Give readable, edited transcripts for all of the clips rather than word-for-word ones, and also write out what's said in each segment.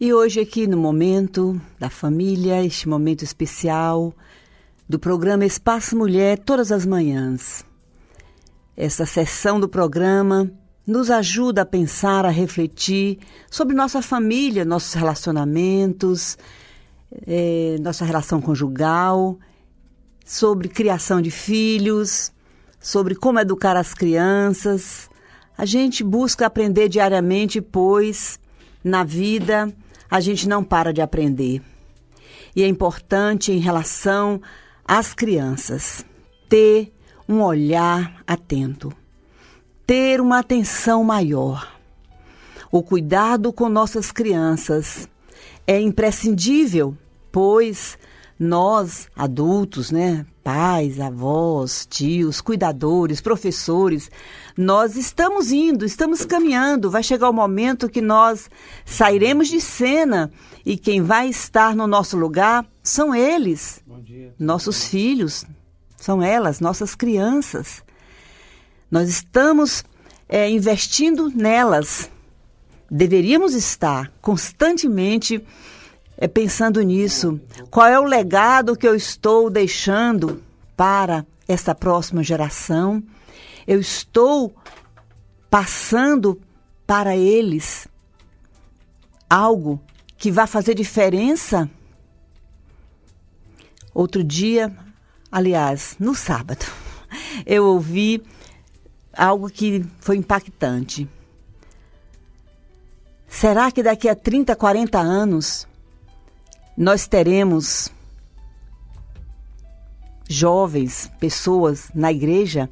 E hoje aqui no momento da família, este momento especial do programa Espaço Mulher, todas as manhãs. Essa sessão do programa nos ajuda a pensar, a refletir sobre nossa família, nossos relacionamentos, nossa relação conjugal, sobre criação de filhos, sobre como educar as crianças. A gente busca aprender diariamente, pois na vida a gente não para de aprender. E é importante em relação às crianças ter um olhar atento, ter uma atenção maior. O cuidado com nossas crianças é imprescindível, pois nós, adultos, pais, avós, tios, cuidadores, professores, nós estamos caminhando. Vai chegar o momento que nós sairemos de cena e quem vai estar no nosso lugar são eles, nossos filhos, são elas, nossas crianças. Nós estamos investindo nelas. Deveríamos estar constantemente pensando nisso. Qual é o legado que eu estou deixando para essa próxima geração? Eu estou passando para eles algo que vai fazer diferença? Outro dia, aliás, no sábado, eu ouvi algo que foi impactante. Será que daqui a 30, 40 anos nós teremos jovens, pessoas na igreja?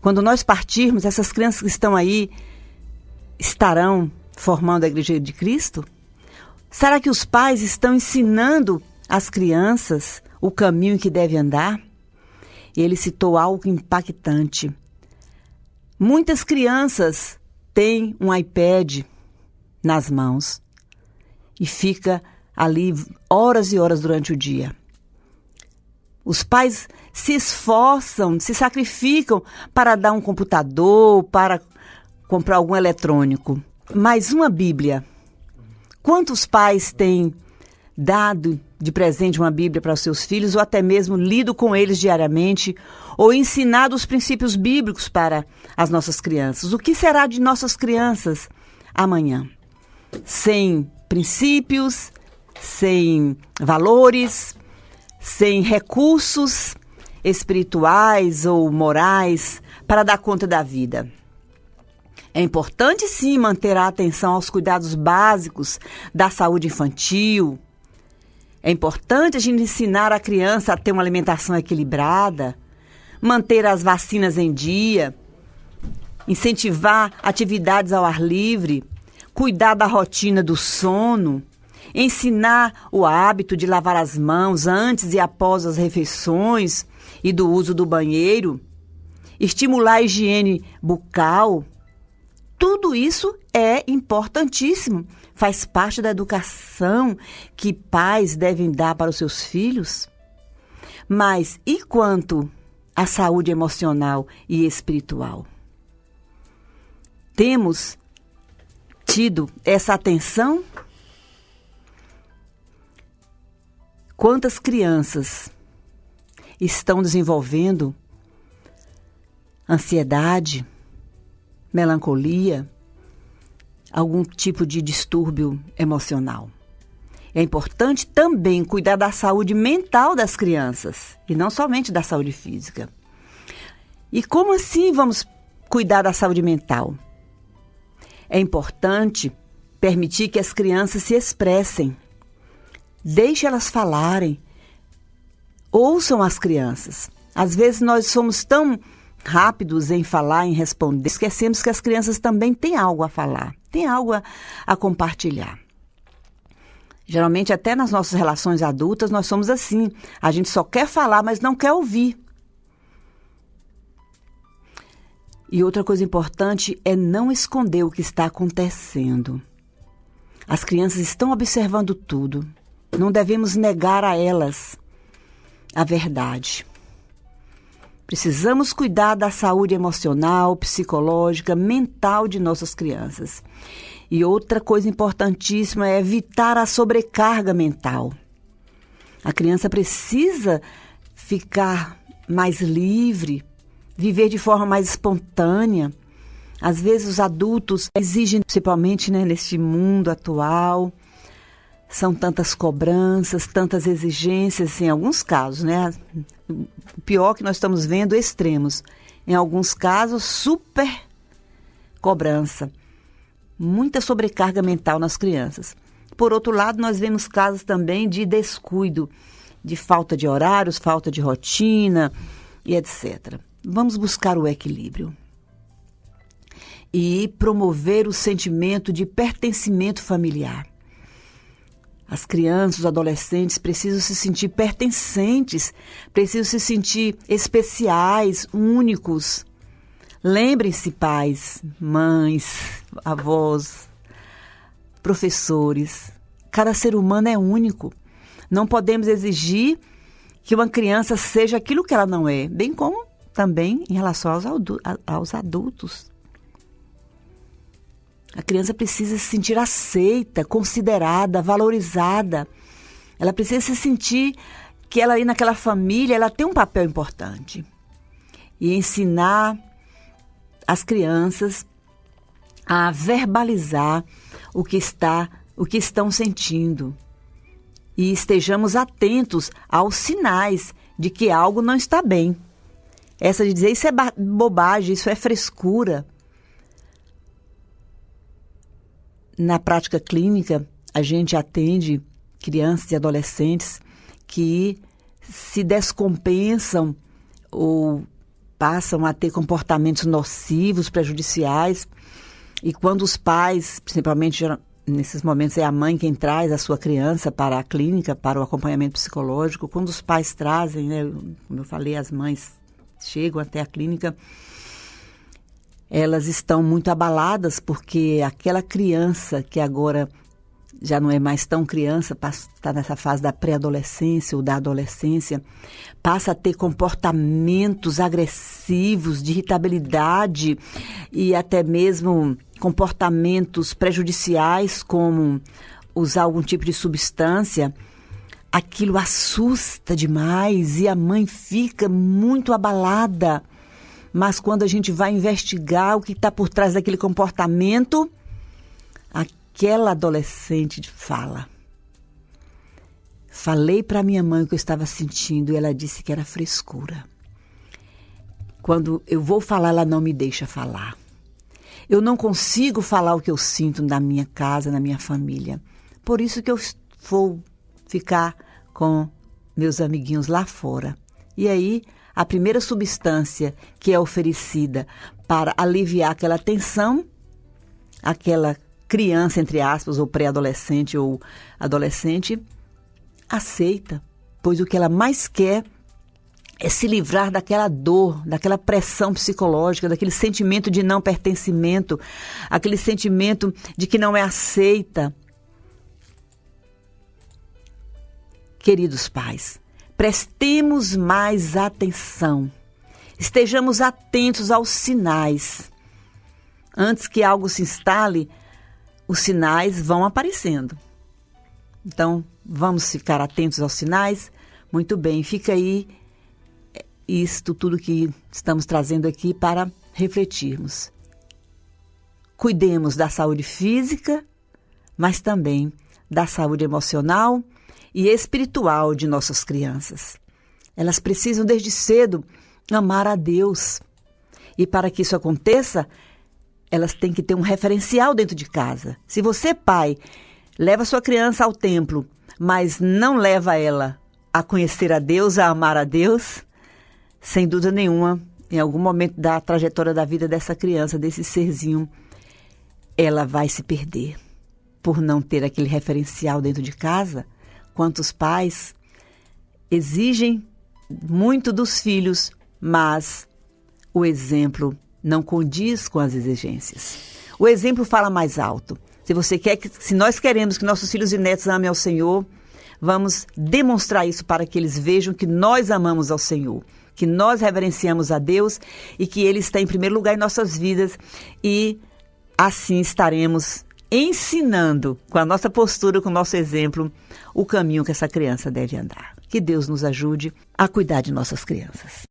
Quando nós partirmos, essas crianças que estão aí estarão formando a Igreja de Cristo? Será que os pais estão ensinando às crianças o caminho que deve andar? E ele citou algo impactante. Muitas crianças têm um iPad nas mãos e fica ali horas e horas durante o dia. Os pais se esforçam, se sacrificam para dar um computador, para comprar algum eletrônico. Mas uma Bíblia. Quantos pais têm dado de presente uma Bíblia para os seus filhos, ou até mesmo lido com eles diariamente, ou ensinado os princípios bíblicos para as nossas crianças? O que será de nossas crianças amanhã? Sem princípios, sem valores, sem recursos espirituais ou morais para dar conta da vida. É importante, sim, manter a atenção aos cuidados básicos da saúde infantil. É importante a gente ensinar a criança a ter uma alimentação equilibrada, manter as vacinas em dia, incentivar atividades ao ar livre, cuidar da rotina do sono, ensinar o hábito de lavar as mãos antes e após as refeições e do uso do banheiro, estimular a higiene bucal. Tudo isso é importantíssimo, faz parte da educação que pais devem dar para os seus filhos. Mas e quanto à saúde emocional e espiritual? Temos tido essa atenção? Quantas crianças estão desenvolvendo ansiedade, melancolia, algum tipo de distúrbio emocional? É importante também cuidar da saúde mental das crianças e não somente da saúde física. E como assim vamos cuidar da saúde mental? É importante permitir que as crianças se expressem. Deixe elas falarem. Ouçam as crianças. Às vezes nós somos tão rápidos em falar, em responder, esquecemos que as crianças também têm algo a falar, têm algo a compartilhar. Geralmente, até nas nossas relações adultas, nós somos assim. A gente só quer falar, mas não quer ouvir. E outra coisa importante é não esconder o que está acontecendo. As crianças estão observando tudo. Não devemos negar a elas a verdade. Precisamos cuidar da saúde emocional, psicológica, mental de nossas crianças. E outra coisa importantíssima é evitar a sobrecarga mental. A criança precisa ficar mais livre, viver de forma mais espontânea. Às vezes os adultos exigem, principalmente, né, neste mundo atual, são tantas cobranças, tantas exigências, em alguns casos, né? O pior que nós estamos vendo, extremos. Em alguns casos, super cobrança. Muita sobrecarga mental nas crianças. Por outro lado, nós vemos casos também de descuido, de falta de horários, falta de rotina e etc. Vamos buscar o equilíbrio e promover o sentimento de pertencimento familiar. As crianças, os adolescentes precisam se sentir pertencentes, precisam se sentir especiais, únicos. Lembrem-se, pais, mães, avós, professores, cada ser humano é único. Não podemos exigir que uma criança seja aquilo que ela não é, bem como também em relação aos adultos. A criança precisa se sentir aceita, considerada, valorizada. Ela precisa se sentir que ela aí naquela família, ela tem um papel importante. E ensinar as crianças a verbalizar o que estão sentindo. E estejamos atentos aos sinais de que algo não está bem. Essa de dizer isso é bobagem, isso é frescura. Na prática clínica, a gente atende crianças e adolescentes que se descompensam ou passam a ter comportamentos nocivos, prejudiciais. E quando os pais, principalmente nesses momentos é a mãe quem traz a sua criança para a clínica, para o acompanhamento psicológico, quando os pais trazem, né, como eu falei, as mães chegam até a clínica, elas estão muito abaladas porque aquela criança que agora já não é mais tão criança, está nessa fase da pré-adolescência ou da adolescência, passa a ter comportamentos agressivos, de irritabilidade e até mesmo comportamentos prejudiciais, como usar algum tipo de substância. Aquilo assusta demais e a mãe fica muito abalada. Mas quando a gente vai investigar o que está por trás daquele comportamento, aquela adolescente fala: falei para minha mãe o que eu estava sentindo e ela disse que era frescura. Quando eu vou falar, ela não me deixa falar. Eu não consigo falar o que eu sinto na minha casa, na minha família. Por isso que eu vou ficar com meus amiguinhos lá fora. E aí, a primeira substância que é oferecida para aliviar aquela tensão, aquela criança, entre aspas, ou pré-adolescente ou adolescente, aceita, pois o que ela mais quer é se livrar daquela dor, daquela pressão psicológica, daquele sentimento de não pertencimento, aquele sentimento de que não é aceita. Queridos pais, prestemos mais atenção, estejamos atentos aos sinais. Antes que algo se instale, os sinais vão aparecendo. Então, vamos ficar atentos aos sinais? Muito bem, fica aí isto tudo que estamos trazendo aqui para refletirmos. Cuidemos da saúde física, mas também da saúde emocional e espiritual de nossas crianças. Elas precisam desde cedo amar a Deus. E para que isso aconteça, elas têm que ter um referencial dentro de casa. Se você, pai, leva sua criança ao templo, mas não leva ela a conhecer a Deus, a amar a Deus, sem dúvida nenhuma, em algum momento da trajetória da vida dessa criança, desse serzinho, ela vai se perder por não ter aquele referencial dentro de casa. Quantos pais exigem muito dos filhos, mas o exemplo não condiz com as exigências. O exemplo fala mais alto. Se nós queremos que nossos filhos e netos amem ao Senhor, vamos demonstrar isso para que eles vejam que nós amamos ao Senhor, que nós reverenciamos a Deus e que Ele está em primeiro lugar em nossas vidas, e assim estaremos ensinando com a nossa postura, com o nosso exemplo, o caminho que essa criança deve andar. Que Deus nos ajude a cuidar de nossas crianças.